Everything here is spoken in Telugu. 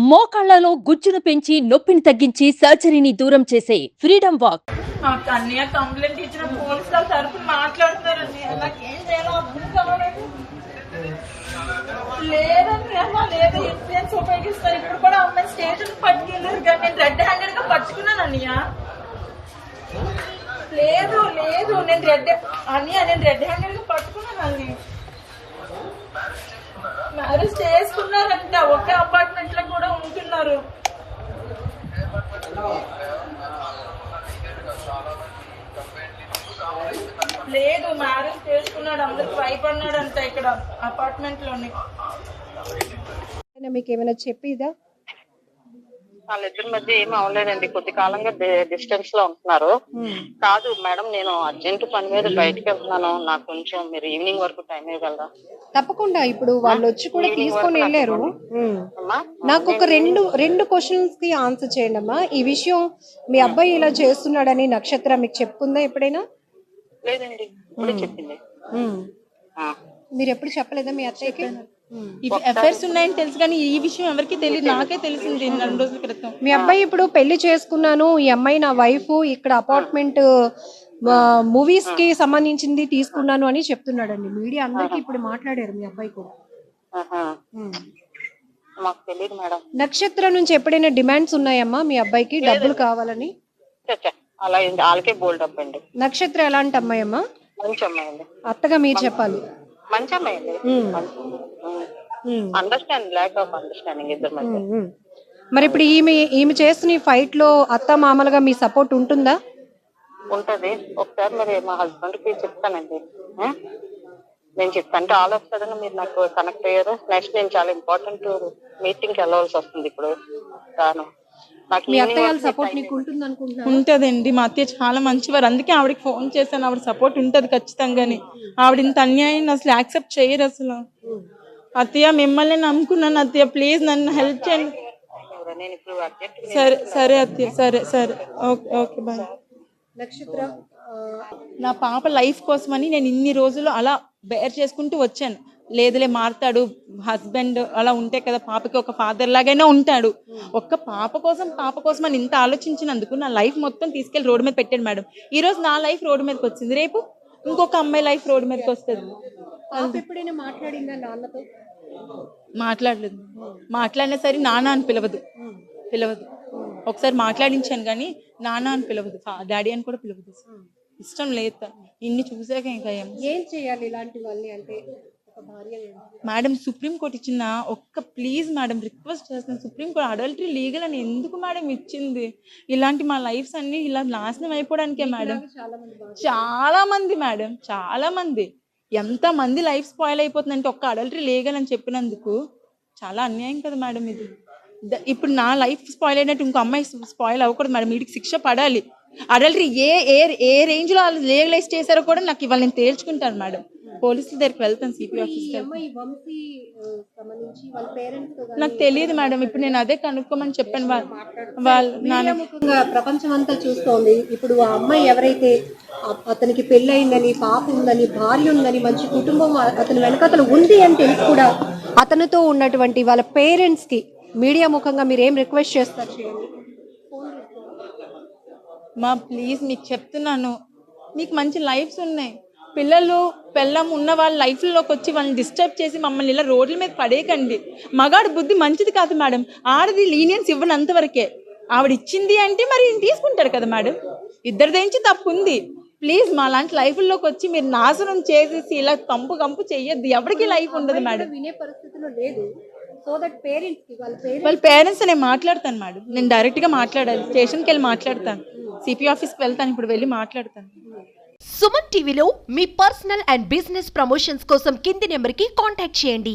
మోకాళ్లలో గుజ్జును పెంచి నొప్పిని తగ్గించి సర్జరీని దూరం చేసే ఫ్రీడమ్ వాక్. అన్నయ్య కంప్లైంట్ ఇచ్చిన పోలీసుల తరఫున మాట్లాడుతున్నారు. నాకేం చేయాలో అర్థం కావలేదు. లేదండి అమ్మ, లేదు ఇన్ఫ్లుయెన్స్ ఉపయోగిస్తారు. ఇప్పుడు కూడా అమ్మాయి స్టేషన్ పట్టుకెళ్ళారు కానీ నేను రెడ్ హ్యాండెడ్ గా పట్టుకున్నాను అన్నయ్య. లేదు లేదు నేను రెడ్ హ్యాండెడ్ గా పట్టుకున్నాను అన్నయ్య. మ్యారేజ్ చేసుకున్నారంట, ఒకే అపార్ట్మెంట్ లో కూడా ఉంటున్నారు. లేదు మ్యారేజ్ చేసుకున్నాడు, అందరికి భయపడినాడంట ఇక్కడ అపార్ట్మెంట్ లోనే. మీకు ఏమైనా చెప్పిదా? వాళ్ళిద్దరి మధ్య ఏం అవ్వలేదండి, కొద్ది కాలంగా డిస్టెన్స్ లో ఉంటున్నారు. కాదు మేడం, నేను అర్జెంట్ పని మీద బయటకు వెళ్తున్నాను, నాకు కొంచెం మీరు ఈవినింగ్ వరకు టైం ఇవ్వగలరా? తప్పకుండా. ఇప్పుడు వాళ్ళు వచ్చి కూడా తీసుకొని వెళ్ళారు. నాకు ఒక రెండు క్వశ్చన్స్ కి ఆన్సర్ చేయండి అమ్మా. ఈ విషయం మీ అబ్బాయి ఇలా చేస్తున్నాడని నక్షత్ర మీకు చెప్పుకుందా ఎప్పుడైనా? లేదండి, ఇప్పుడే చెప్పింది. మీరు ఎప్పుడు చెప్పలేదా మీ అత్తయ్యకి? అఫైర్స్ ఉన్నాయని తెలుసు కానీ ఈ విషయం ఎవరికి తెలియదు, నాకే తెలిసింది 2 రోజుల క్రితం. మీ అబ్బాయి ఇప్పుడు పెళ్లి చేసుకున్నాను, ఈ అమ్మాయి నా వైఫ్, ఇక్కడ అపార్ట్మెంట్ మూవీస్ కి సంబంధించింది తీసుకున్నాను అని చెప్తున్నాడండి. మీడియా అందరికి ఇప్పుడు మాట్లాడారు మీ అబ్బాయి కూడా. మాకు తెలియదు మేడం. నక్షత్ర నుంచి ఎప్పుడైనా డిమాండ్స్ ఉన్నాయమ్మా మీ అబ్బాయికి డబ్బులు కావాలని? అలా వాళ్ళకే బోల్డ్ అప్ అండి. నక్షత్ర ఎలాంటి అమ్మాయి అమ్మా? మంచి అమ్మాయి అండి. అత్తగా మీరు చెప్పాలి. మంచి అమ్మాయి అండి. అండర్స్టాండింగ్, ల్యాక్ ఆఫ్ అండర్స్టాండింగ్ ఇద్దరు మధ్య. మరి ఇప్పుడు ఈమె చేస్తున్న ఈ ఫైట్ లో అత్త మామలుగా మీ సపోర్ట్ ఉంటుందా? ఉంటది. ఒకసారి మరి మా హస్బెండ్ కి చెప్తానండి, నేను చెప్తాను. అంటే ఆల్ ఆఫ్ సడన్ మీరు నాకు కనెక్ట్ అయ్యారు. నెక్స్ట్ నేను చాలా ఇంపార్టెంట్ మీటింగ్ కి వెళ్ళవలసి వస్తుంది ఇప్పుడు. ఉంటదండి, మా అత్తయ్య చాలా మంచివారు, అందుకే ఆవిడకి ఫోన్ చేశాను. ఆవిడ సపోర్ట్ ఉంటది ఖచ్చితంగానే. ఆవిడ ఇంత అన్యాయం అసలు యాక్సెప్ట్ చేయరు అసలు. అత్తయ్య మిమ్మల్ని నమ్ముకున్నాను అత్తయ్య, ప్లీజ్ నన్ను హెల్ప్ చేయండి. సరే సరే అత్తయ్య, సరే సరే, ఓకే ఓకే బాయ్. నక్షత్ర, నా పాప లైఫ్ కోసమని నేను ఇన్ని రోజులు అలా బేర్ చేసుకుంటూ వచ్చాను. లేదులే మారుతాడు, హస్బెండ్ అలా ఉంటే కదా పాపకి ఒక ఫాదర్ లాగైనా ఉంటాడు. ఒక్క పాప కోసం అని ఇంత ఆలోచించినందుకు నా లైఫ్ మొత్తం తీసుకెళ్లి రోడ్డు మీద పెట్టాడు మేడం. ఈ రోజు నా లైఫ్ రోడ్డు మీదకి వచ్చింది, రేపు ఇంకొక అమ్మాయి లైఫ్ రోడ్డు మీదకి వస్తుంది. ఎప్పుడైనా మాట్లాడిందా నాన్నతో? మాట్లాడలేదు. మాట్లాడినా సరే నాన్న అని పిలవదు. ఒకసారి మాట్లాడించాను కానీ నాన్న అని పిలవదు, డాడీ అని కూడా పిలవదు. ఇష్టం లేదు. ఇన్ని చూసాక ఇంకా ఏం చేయాలి ఇలాంటి వాళ్ళని? అంటే మేడం, సుప్రీంకోర్టు ఇచ్చిన ప్లీజ్ మేడం రిక్వెస్ట్ చేస్తాను, సుప్రీంకోర్టు అడల్టరీ లీగల్ అని ఎందుకు మేడం ఇచ్చింది? ఇలాంటి మా లైఫ్స్ అన్ని ఇలా నాశనం అయిపోవడానికే మేడం. చాలా మంది మేడం, చాలా మంది, ఎంతమంది లైఫ్ స్పాయిల్ అయిపోతుందంటే ఒక్క అడల్టరీ లీగల్ అని చెప్పినందుకు. చాలా అన్యాయం కదా మేడం ఇది. ఇప్పుడు నా లైఫ్ స్పాయిల్ అయినట్టు ఇంకో అమ్మాయి స్పాయిల్ అవ్వకూడదు మేడం. వీటికి శిక్ష పడాలి. అడల్టరీ ఏ రేంజ్ లో వాళ్ళు లీగలైజ్ చేశారో కూడా నాకు ఇవాళ నేను తేల్చుకుంటాను మేడం. పోలీసుల దగ్గరికి వెళ్తాను, సిపి ఆఫీస్. నాకు తెలియదు మేడం, ఇప్పుడు నేను అదే కనుక్కోమని చెప్పాను. ప్రపంచం అంతా చూస్తోంది. ఇప్పుడు ఆ అమ్మాయి ఎవరైతే అతనికి పెళ్లి అయిందని, పాప ఉందని, భార్య ఉందని, మంచి కుటుంబం అతని వెనకతలు ఉంది అని తెలిసి కూడా అతనితో ఉన్నటువంటి వాళ్ళ పేరెంట్స్ కి మీడియా ముఖంగా మీరు ఏం రిక్వెస్ట్ చేస్తారు? చేయండి ప్లీజ్, మీకు చెప్తున్నాను, మీకు మంచి లైఫ్స్ ఉన్నాయి. పిల్లలు పెళ్ళం ఉన్న వాళ్ళ లైఫ్లోకి వచ్చి వాళ్ళని డిస్టర్బ్ చేసి మమ్మల్ని ఇలా రోడ్ల మీద పడేయకండి. మగాడు బుద్ధి మంచిది కాదు మేడం. ఆడది లీనియన్స్ ఇవ్వనంతవరకే. ఆవిడ ఇచ్చింది అంటే మరి తీసుకుంటాడు కదా మేడం. ఇద్దరి నుంచి తప్పు ఉంది. ప్లీజ్ మా లాంటి లైఫ్లోకి వచ్చి మీరు నాశనం చేసేసి ఇలా కంపు చెయ్యొద్దు. ఎవరికి లైఫ్ ఉండదు మేడం. వినే పరిస్థితిలో లేదు. వాళ్ళ పేరెంట్స్ నేను మాట్లాడతాను మేడం. నేను డైరెక్ట్ గా మాట్లాడాలి, స్టేషన్కి వెళ్ళి మాట్లాడతాను, సిపి ఆఫీస్కి వెళ్తాను, ఇప్పుడు వెళ్ళి మాట్లాడతాను. సుమన్ టీవీలో మీ పర్సనల్ అండ్ బిజినెస్ ప్రమోషన్స్ కోసం కింది నెంబర్కి కాంటాక్ట్ చేయండి.